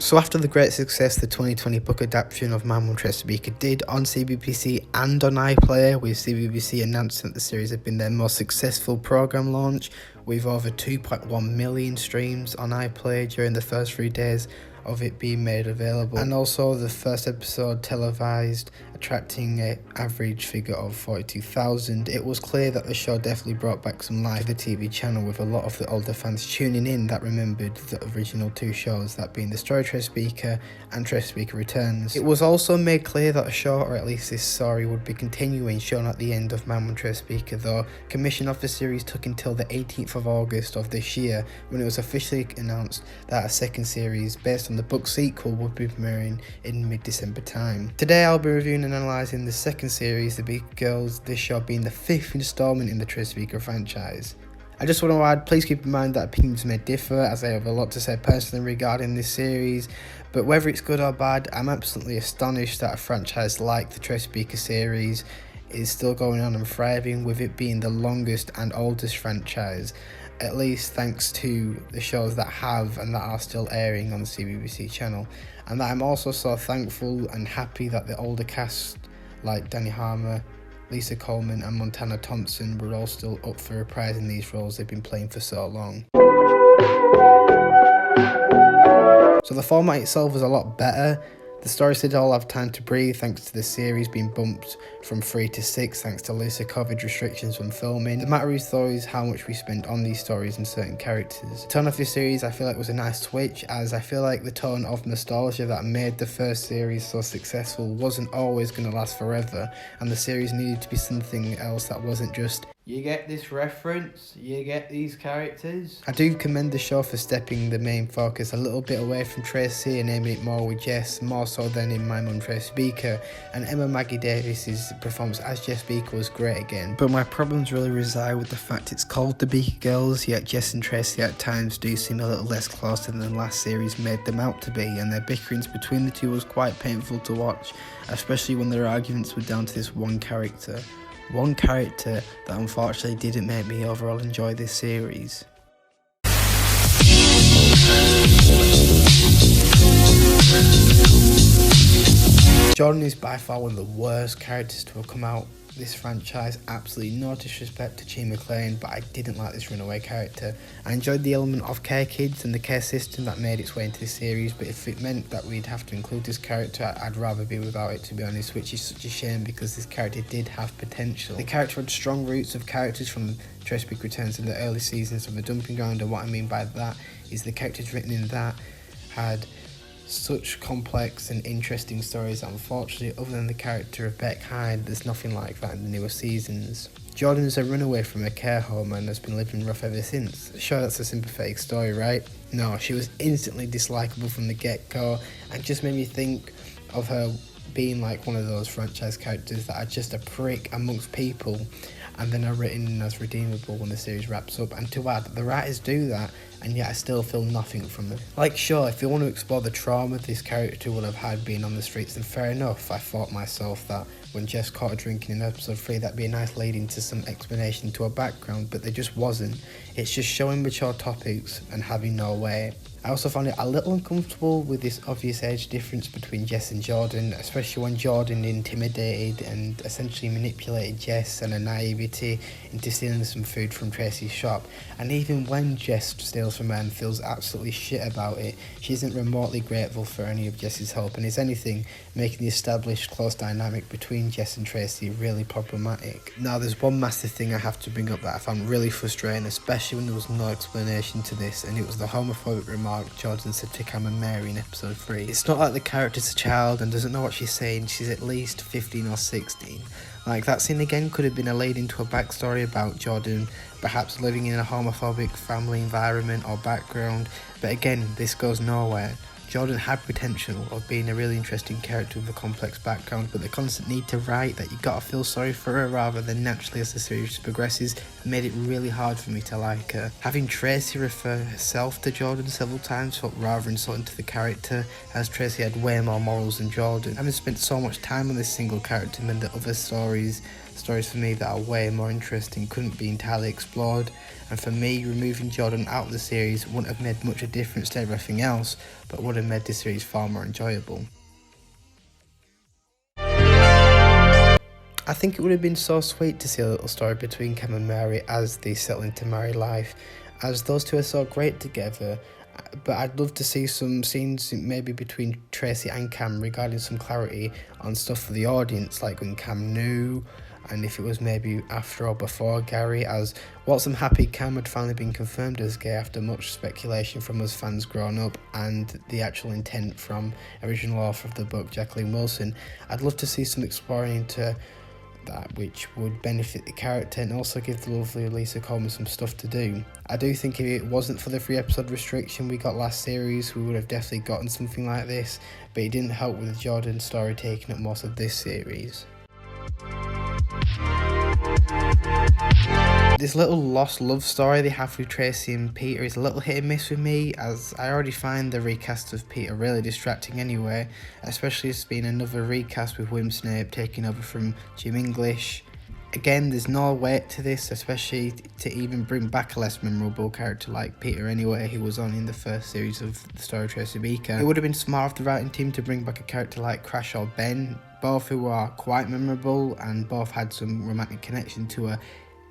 So after the great success the 2020 book adaptation of My Mum Tracy Beaker did on CBBC and on iPlayer, with CBBC announcing that the series had been their most successful programme launch, with over 2.1 million streams on iPlayer during the first 3 days of it being made available, and also the first episode televised, attracting an average figure of 42,000. It was clear that the show definitely brought back some life to the TV channel, with a lot of the older fans tuning in that remembered the original 2 shows, that being The Story of Tracy Beaker and Tracy Beaker Returns. It was also made clear that a show, or at least this story, would be continuing, shown at the end of My Mum Tracy Beaker, though commission of the series took until the 18th of August of this year, when it was officially announced that a second series based on the book sequel would be premiering in mid-December time. Today I'll be reviewing and analysing the second series, The Beaker Girls, this show being the 5th instalment in the Tracy Beaker franchise. I just want to add, please keep in mind that opinions may differ, as I have a lot to say personally regarding this series, but whether it's good or bad, I'm absolutely astonished that a franchise like the Tracy Beaker series is still going on and thriving, with it being the longest and oldest franchise, at least thanks to the shows that have and that are still airing on the CBBC channel. And that I'm also so thankful and happy that the older cast like Danny Harmer, Lisa Coleman and Montana Thompson were all still up for reprising these roles they've been playing for so long. So the format itself was a lot better. The stories did all have time to breathe thanks to the series being bumped from 3 to 6 thanks to looser COVID restrictions from filming. The matter is though is how much we spent on these stories and certain characters. The tone of this series I feel like was a nice switch, as I feel like the tone of nostalgia that made the first series so successful wasn't always going to last forever, and the series needed to be something else that wasn't just "you get this reference, you get these characters." I do commend the show for stepping the main focus a little bit away from Tracy and aiming it more with Jess, more so than in My Mum Tracy Beaker, and Emma Maggie Davis's performance as Jess Beaker was great again. But my problems really reside with the fact it's called The Beaker Girls, yet Jess and Tracy at times do seem a little less closer than the last series made them out to be, and their bickerings between the two was quite painful to watch, especially when their arguments were down to this one character. One character that unfortunately didn't make me overall enjoy this series. Jordan is by far one of the worst characters to have come out this franchise. Absolutely no disrespect to Chi McClane, but I didn't like this runaway character. I enjoyed the element of care kids and the care system that made its way into the series, but if it meant that we'd have to include this character, I'd rather be without it, to be honest, which is such a shame because this character did have potential. The character had strong roots of characters from Tracy Beaker Returns in the early seasons of The Dumping Ground, and what I mean by that is the characters written in that had such complex and interesting stories that unfortunately, other than the character of Beck Hyde, there's nothing like that in the newer seasons. Jordan is a runaway from a care home and has been living rough ever since. Sure, that's a sympathetic story, right? No, she was instantly dislikable from the get-go and just made me think of her being like one of those franchise characters that are just a prick amongst people and then are written as redeemable when the series wraps up. And to add, the writers do that, and yet I still feel nothing from it. Like, sure, if you want to explore the trauma this character would have had being on the streets, then fair enough. I thought myself that when Jess caught her drinking in episode 3, that'd be a nice lead into some explanation to her background, but there just wasn't. It's just showing mature topics and having no weight. I also found it a little uncomfortable with this obvious age difference between Jess and Jordan, especially when Jordan intimidated and essentially manipulated Jess and her naivety into stealing some food from Tracy's shop. And even when Jess steals from her and feels absolutely shit about it, she isn't remotely grateful for any of Jess's help, and is anything, making the established close dynamic between Jess and Tracy really problematic. Now, there's one massive thing I have to bring up that I found really frustrating, especially when there was no explanation to this, and it was the homophobic remark Jordan said to Cam and Mary in episode 3. It's not like the character's a child and doesn't know what she's saying, she's at least 15 or 16. Like, that scene again could have been a lead into a backstory about Jordan perhaps living in a homophobic family environment or background, but again, this goes nowhere. Jordan had potential of being a really interesting character with a complex background, but the constant need to write that you gotta feel sorry for her rather than naturally as the series progresses made it really hard for me to like her. Having Tracy refer herself to Jordan several times felt rather insulting to the character, as Tracy had way more morals than Jordan. Having spent so much time on this single character meant that other stories stories for me that are way more interesting couldn't be entirely explored, and for me, removing Jordan out of the series wouldn't have made much of a difference to everything else, but would have made the series far more enjoyable. I think it would have been so sweet to see a little story between Cam and Mary as they settle into married life, as those two are so great together. But I'd love to see some scenes maybe between Tracy and Cam regarding some clarity on stuff for the audience, like when Cam knew, and if it was maybe after or before Gary, as whilst I'm happy Cam had finally been confirmed as gay after much speculation from us fans growing up and the actual intent from original author of the book, Jacqueline Wilson, I'd love to see some exploring into that which would benefit the character and also give the lovely Lisa Coleman some stuff to do. I do think if it wasn't for the 3-episode restriction we got last series, we would have definitely gotten something like this, but it didn't help with the Jordan story taking up most of this series. This little lost love story they have with Tracy and Peter is a little hit and miss with me, as I already find the recast of Peter really distracting anyway, especially as being another recast with William Snape taking over from Jim English. Again, there's no weight to this, especially to even bring back a less memorable character like Peter anyway, who was on in the first series of the story of Tracy Beaker. It would have been smart of the writing team to bring back a character like Crash or Ben, both who are quite memorable and both had some romantic connection to her.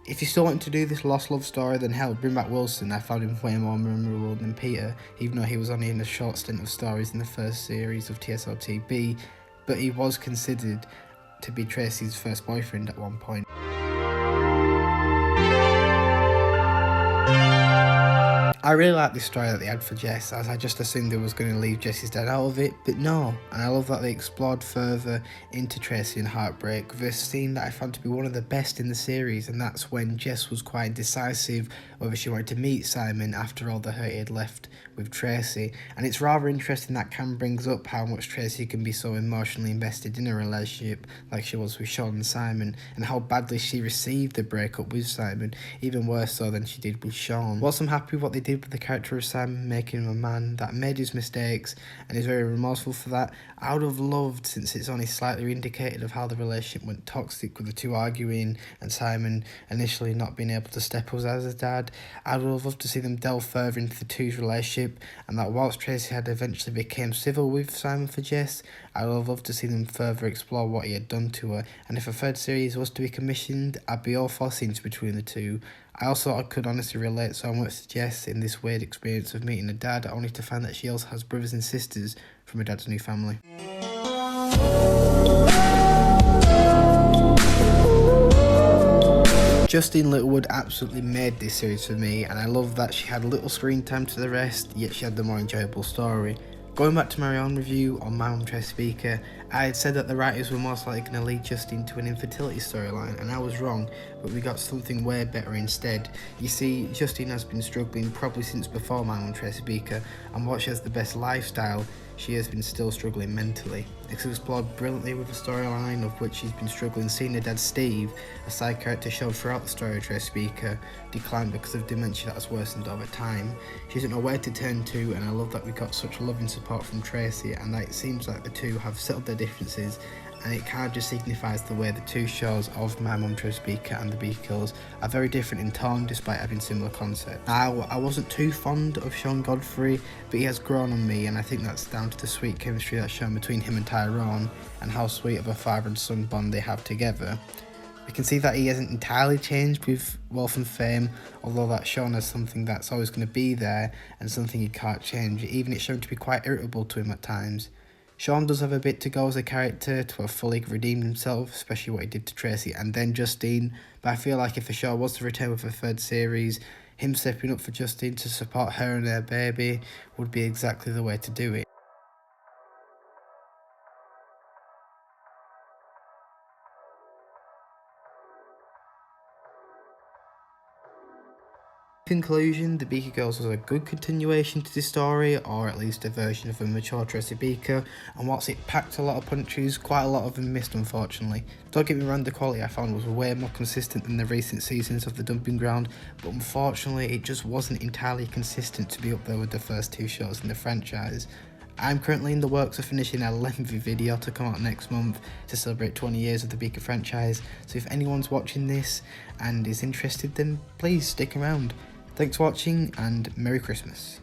If you still want to do this lost love story, then hell, bring back Wilson. I found him way more memorable than Peter, even though he was only in a short stint of stories in the first series of TSLTB, but he was considered to be Tracy's first boyfriend at one point. I really like this story that they had for Jess, as I just assumed they was going to leave Jess's dad out of it, but no, and I love that they explored further into Tracy and heartbreak with a scene that I found to be one of the best in the series, and that's when Jess was quite indecisive whether she wanted to meet Simon after all the hurt he had left with Tracy, and it's rather interesting that Cam brings up how much Tracy can be so emotionally invested in a relationship like she was with Sean and Simon, and how badly she received the breakup with Simon, even worse so than she did with Sean. Whilst I'm happy with what they did with the character of Simon, making him a man that made his mistakes and is very remorseful for that, I would have loved, since it's only slightly indicated of how the relationship went toxic with the two arguing and Simon initially not being able to step up as a dad, I would have loved to see them delve further into the two's relationship, and that whilst Tracy had eventually become civil with Simon for Jess, I would have loved to see them further explore what he had done to her, and if a third series was to be commissioned, I'd be all for scenes between the two. I also could honestly relate so much to Jess in this weird experience of meeting a dad, only to find that she also has brothers and sisters from her dad's new family. Justine Littlewood absolutely made this series for me, and I love that she had little screen time to the rest, yet she had the more enjoyable story. Going back to my own review on My Mum Tracy Beaker, I had said that the writers were most likely going to lead Justine to an infertility storyline, and I was wrong, but we got something way better instead. You see, Justine has been struggling probably since before My Mum Tracy Beaker, and while she has the best lifestyle, she has been still struggling mentally. It's explored brilliantly with a storyline of which she's been struggling seeing her dad Steve, a side character shown throughout the story of Tracy Beaker, decline because of dementia that has worsened over time. She doesn't know where to turn to, and I love that we got such loving support from Tracy, and that it seems like the two have settled their differences, and it kind of just signifies the way the two shows of My Mum Tracy Beaker and the Beaker Girls are very different in tone despite having similar concepts. I wasn't too fond of Sean Godfrey, but he has grown on me, and I think that's down to the sweet chemistry that's shown between him and Tyrone and how sweet of a father and son bond they have together. We can see that he hasn't entirely changed with wealth and fame, although that's shown as something that's always going to be there and something he can't change. Even it's shown to be quite irritable to him at times. Sean does have a bit to go as a character to have fully redeemed himself, especially what he did to Tracy and then Justine, but I feel like if the show was to return with a third series, him stepping up for Justine to support her and her baby would be exactly the way to do it. In conclusion, the Beaker Girls was a good continuation to this story, or at least a version of a mature Tracy Beaker, and whilst it packed a lot of punches, quite a lot of them missed unfortunately. Don't get me wrong, the quality I found was way more consistent than the recent seasons of The Dumping Ground, but unfortunately it just wasn't entirely consistent to be up there with the first two shows in the franchise. I'm currently in the works of finishing a lengthy video to come out next month to celebrate 20 years of the Beaker franchise, so if anyone's watching this and is interested, then please stick around. Thanks for watching and Merry Christmas.